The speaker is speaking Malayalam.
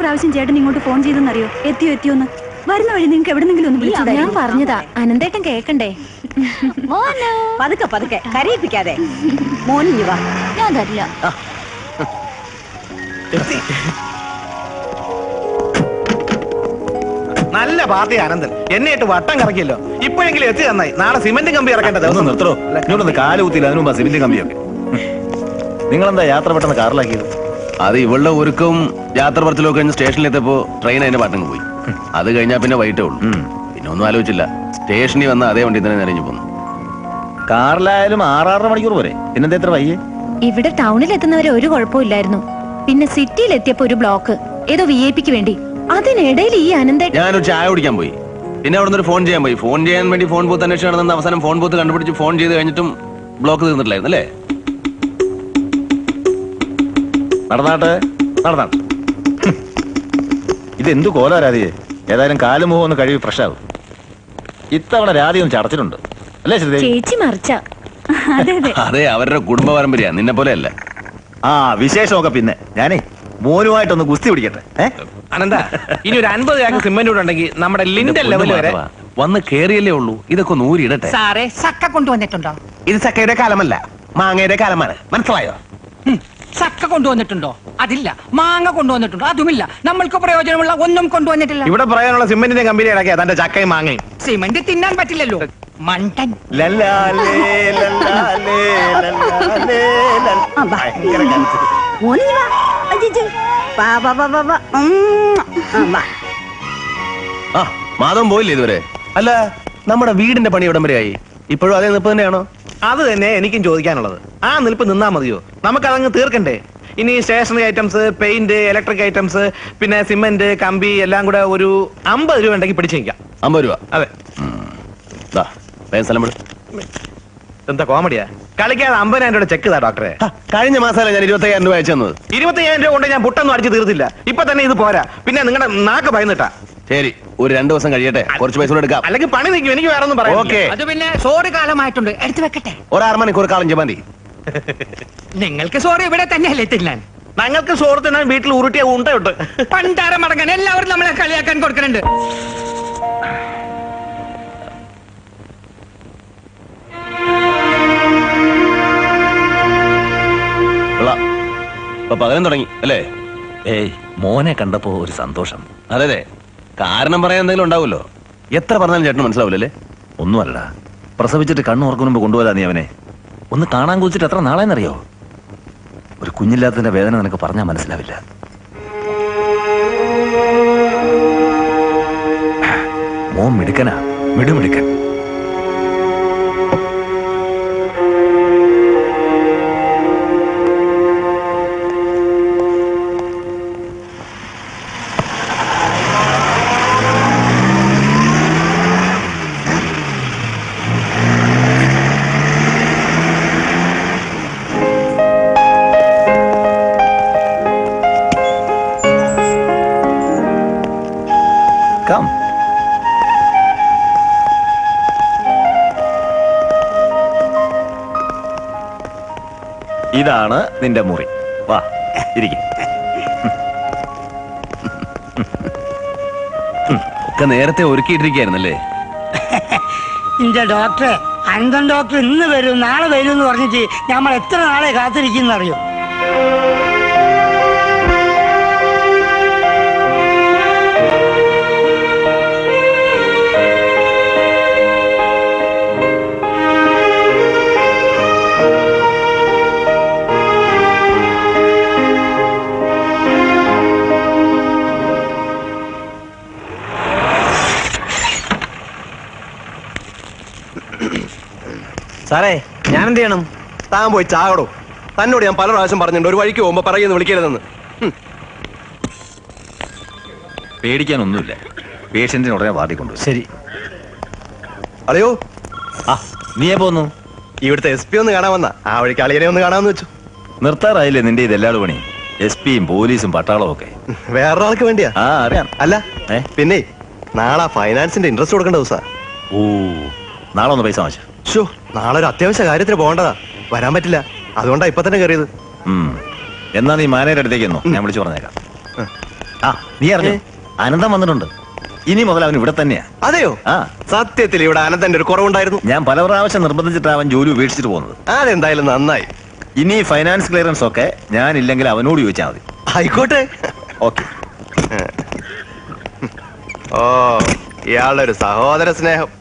പ്രാവശ്യം ചേട്ടൻ ഇങ്ങോട്ട് ഫോൺ ചെയ്തെന്നറിയോ? എത്തിയോന്ന് വരുന്ന വഴി നിങ്ങൾക്ക് എവിടെന്നെങ്കിലും ഒന്ന് വിളിച്ചു. ഞാൻ പറഞ്ഞതാ, അനന്തേട്ടൻ കേക്കണ്ടേ? പതുക്കെ പതുക്കെ കരയിപ്പിക്കാതെ. മോനി വാ. ഞാൻ തരില്ല. നല്ല പാർട്ടി ആനന്ദൻ. എന്നെയായിട്ട് വട്ടം കറക്കിയല്ലോ. ഇപ്പോഴെങ്കിലും എത്തി നന്നായി. നാളെ സിമന്റ് കമ്പി ഇറക്കേണ്ട ദിവസം. നിർത്തോ, ഇങ്ങോട്ടൊന്ന് കാലുകുത്തിയില്ല. അതിനു മുമ്പ് സിമന്റ് കമ്പിയൊക്കെ. നിങ്ങളെന്താ യാത്ര പെട്ടെന്ന് കാറിലാക്കിയത്? അത് ഇവളുടെ ഒരുക്കവും യാത്ര പറച്ചിലൊക്കെ കഴിഞ്ഞ് സ്റ്റേഷനിലെത്തിയപ്പോ ട്രെയിൻ അതിന്റെ പാട്ടങ്ങ് പോയി. അത് കഴിഞ്ഞാൽ പിന്നെ വൈകിട്ടേ ഉള്ളൂ. പിന്നെ ഒന്നും ആലോചിച്ചില്ല. സ്റ്റേഷനിൽ വന്ന അതേ വണ്ടി തന്നെ നിറഞ്ഞു പോന്നു. കാറിലായാലും 6-6.5 മണിക്കൂർ പോരെ. പിന്നെന്താ എത്ര വയ്യേ? ഇവിടെ ടൗണിൽ എത്തുന്നവരെ ഒരു കുഴപ്പമില്ലായിരുന്നു. പിന്നെ സിറ്റിയിൽ എത്തിയപ്പോ ഒരു ബ്ലോക്ക്, ഏതോ VIP വേണ്ടി. അതിനിടയിൽ ഈ അനന്തേട്ടൻ. ഞാനൊരു ചായ കുടിക്കാൻ പോയി. പിന്നെ അവിടെ നിന്ന് ഫോൺ ചെയ്യാൻ പോയി. ഫോൺ ചെയ്യാൻ വേണ്ടി ഫോൺ ബൂത്ത് അന്വേഷിച്ച് നടന്ന അവസാനം ഫോൺ ബൂത്ത് കണ്ടുപിടിച്ച് ഫോൺ ചെയ്ത് കഴിഞ്ഞിട്ടും ബ്ലോക്ക് തീർന്നിട്ടില്ലായിരുന്നു അല്ലേ? നടന്നാട്ടെ. ഇതെന്തു കോലാ രാധിയെ? ഏതായാലും കാലും മുഖം ഒന്ന് കഴുകി ഫ്രഷാവും. ഇത്തവണ രാധി ഒന്ന് ചടച്ചിട്ടുണ്ട് അല്ലേ ശ്രീ? ചേച്ചി മറിച്ച. അതെ, അവരുടെ കുടുംബ പാരമ്പര്യ, നിന്നെ പോലെ അല്ല. ആ വിശേഷമൊക്കെ പിന്നെ. ഞാനേ മോനുമായിട്ടൊന്ന് ഗുസ്തി പിടിക്കട്ടെ. അനന്ത, ഇനി ഒരു 50 ചാക്ക് സിമന്റ് കൂടെ ഉണ്ടെങ്കിൽ നമ്മുടെ ലിൻഡൽ ലെവൽ വരെ വന്ന് കേറിയല്ലേ ഉള്ളൂ. ഇതൊക്കെ ഒന്ന് ഊരിയിടട്ടെ. സാറേ, ചക്ക കൊണ്ടുവന്നിട്ടുണ്ടോ? ഇത് ചക്കയുടെ കാലമല്ല, മാങ്ങയുടെ കാലമാണ്. മനസ്സിലായോ? ചക്ക കൊണ്ടുവന്നിട്ടുണ്ടോ? അതില്ല. മാങ്ങ കൊണ്ടുവന്നിട്ടുണ്ടോ? അതുമില്ല. നമ്മൾക്ക് പ്രയോജനമുള്ള ഒന്നും കൊണ്ടുവന്നിട്ടില്ല. ഇവിടെ പറയാനുള്ള സിമന്റിന്റെ കമ്പനി ഇടയ്ക്കാ തന്റെ ചക്കയും മാങ്ങയും. സിമന്റ് തിന്നാൻ പറ്റില്ലല്ലോ, മണ്ടൻ. മോനി വാ. അജിജു വാ വാ വാ വാ വാ. ആ, മാധവൻ പോയില്ലേ ഇതുവരെ? അല്ല, നമ്മുടെ വീടിന്റെ പണി എവിടം വരെയായി? ഇപ്പോഴും അതേ നിൽപ്പ് തന്നെയാണോ? അത് തന്നെ എനിക്കും ചോദിക്കാനുള്ളത്. ആ നിൽപ്പ് നിന്നാ മതിയോ? നമുക്കതങ്ങ് തീർക്കണ്ടേ? ഇനി stationery items, paint, electric items, പിന്നെ സിമന്റ്, കമ്പി എല്ലാം കൂടെ ഒരു 50 രൂപ ഉണ്ടെങ്കിൽ പിടിച്ചു നിൽക്കാം. 50 രൂപ? അതെ. എന്താ കോമഡിയാ? കളിക്കാതെ 50,000 രൂപ ചെക്ക് താ ഡോക്ടറെ. കഴിഞ്ഞ മാസമല്ല ഞാൻ 25,000 രൂപ അയച്ചു തന്നത്. 25,000 രൂപ കൊണ്ട് ഞാൻ പുട്ടൊന്നും അടിച്ച് തീർത്തില്ല. ഇപ്പൊ തന്നെ ഇത് പോരാ. പിന്നെ നിങ്ങളുടെ നാക്ക് ഭയന്നിട്ടാ. ശരി, ഒരു 2 ദിവസം കഴിയട്ടെ, കുറച്ച് പൈസ കൂടെ എടുക്കാം. അല്ലെങ്കിൽ പണി നിൽക്കും. എനിക്ക് വേറെ ഒന്നും പറയാം. ഓക്കെ. അത് പിന്നെ സോറി കാലമായിട്ടുണ്ട്, എടുത്തു വെക്കട്ടെ. ഒരു 6 മണിക്കൂർ കാലം മതി. നിങ്ങൾക്ക് സോറി ഇവിടെ തന്നെയല്ലേ തിന്നാൻ? ഞങ്ങൾക്ക് സുഹൃത്തിനാൻ വീട്ടിൽ ഉരുട്ടിയ ഉണ്ടയുണ്ട്. പണ്ടാരം മടങ്ങാൻ എല്ലാവരും നമ്മളെ കളിയാക്കാൻ കൊടുക്കുന്നുണ്ട്. ഇപ്പൊ പകരം തുടങ്ങി അല്ലേ? ഏയ്, മോനെ കണ്ടപ്പോ ഒരു സന്തോഷം. അതെ, കാരണം പറയാൻ എന്തെങ്കിലും ഉണ്ടാവുമല്ലോ. എത്ര പറഞ്ഞാലും ചേട്ടന് മനസ്സിലാവില്ലല്ലേ? ഒന്നുമല്ലടാ, പ്രസവിച്ചിട്ട് കണ്ണുറക്കും മുമ്പ് കൊണ്ടുപോകാ നീ അവനെ. ഒന്ന് കാണാൻ കുറിച്ചിട്ട് എത്ര നാളെന്നറിയോ? ഒരു കുഞ്ഞില്ലാത്തതിന്റെ വേദന നിനക്ക് പറഞ്ഞാൽ മനസ്സിലാവില്ല. മോൻ മിടുക്കനാ, മിടുമിടുക്കൻ. ഇതാണ് നിന്റെ മുറി. വാ, ഇരിക്കും. ഒക്കെ നേരത്തെ ഒരുക്കിയിട്ടിരിക്കുകയായിരുന്നല്ലേ? ഇന്റെ ഡോക്ടറെ, അന്തൻ ഡോക്ടർ ഇന്ന് വരും നാളെ വരും എന്ന് പറഞ്ഞിട്ട് നമ്മൾ എത്ര നാളെ കാത്തിരിക്കുന്നറിയോ? സാറേ, ഞാൻ എന്ത് ചെയ്യണം? താൻ പോയി ചാകടോ. തന്നോട് ഞാൻ പല പ്രാവശ്യം പറഞ്ഞിട്ടുണ്ട് ഒരു വഴിക്ക് പോകുമ്പോ പറയുന്നു വിളിക്കരുതെന്ന്. പേടിക്കാനൊന്നുമില്ല. പേഷ്യന്റിനെ ഉടനെ വാർഡിൽ കൊണ്ടുപോയി. ശരി. അതെയോ? ആ, നീയെ പോന്നു? ഇവിടുത്തെ SP ഒന്ന് കാണാൻ വന്ന. ആ വഴിക്ക് അളിയനെ ഒന്ന് കാണാമെന്ന് വെച്ചു. നിർത്താറായില്ലേ നിന്റെ ഇതെല്ലാട് പണി? SP-യും പോലീസും പട്ടാളവും ഒക്കെ വേറൊരാൾക്ക് വേണ്ടിയാ? ആ, അറിയാം. അല്ല, പിന്നെ നാളെ ഫൈനാൻസിന്റെ ഇൻട്രസ്റ്റ് കൊടുക്കേണ്ട ദിവസാ. ഓ, നാളെ ഒന്ന് പൈസ വാങ്ങിച്ചു. ഷോ, നാളെ ഒരു അത്യാവശ്യ കാര്യത്തിന് പോകേണ്ടതാ. വരാൻ പറ്റില്ല. അതുകൊണ്ടാ ഇപ്പൊ തന്നെ കയറിയത്. എന്നാ നീ മാനേജരുടെ അടുത്തേക്ക് ഞാൻ വിളിച്ചു പറഞ്ഞേക്കാം. ആ നീ അറിഞ്ഞു അനന്തം വന്നിട്ടുണ്ട്. ഇനി മുതൽ അവൻ ഇവിടെ തന്നെയാ. അതെയോ? ആ സത്യത്തിൽ ഇവിടെ അനന്തന്റെ ഒരു കുറവുണ്ടായിരുന്നു. ഞാൻ പല പ്രാവശ്യം നിർബന്ധിച്ചിട്ട് അവൻ ജോലി ഉപേക്ഷിച്ചിട്ട് പോകുന്നത്. അതെന്തായാലും നന്നായി. ഇനി ഫൈനാൻസ് ക്ലിയറൻസ് ഒക്കെ ഞാനില്ലെങ്കിൽ അവനോട് ചോദിച്ചാൽ മതി. ആയിക്കോട്ടെ. ഓക്കെ. ഓ, ഇയാളൊരു സഹോദര സ്നേഹം.